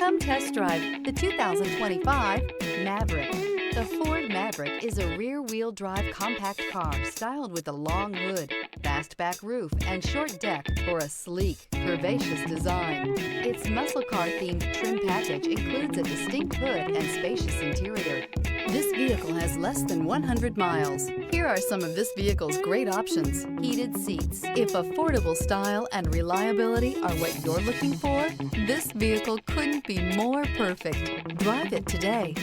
Come test drive the 2025 Maverick. The Ford Maverick is a rear-wheel drive compact car styled with a long hood, fastback roof, and short deck for a sleek, curvaceous design. Its muscle car-themed trim package includes a distinct hood and spacious interior. This vehicle has less than 100 miles. Here are some of this vehicle's great options: heated seats. If affordable style and reliability are what you're looking for, this vehicle couldn't be more perfect. Drive it today.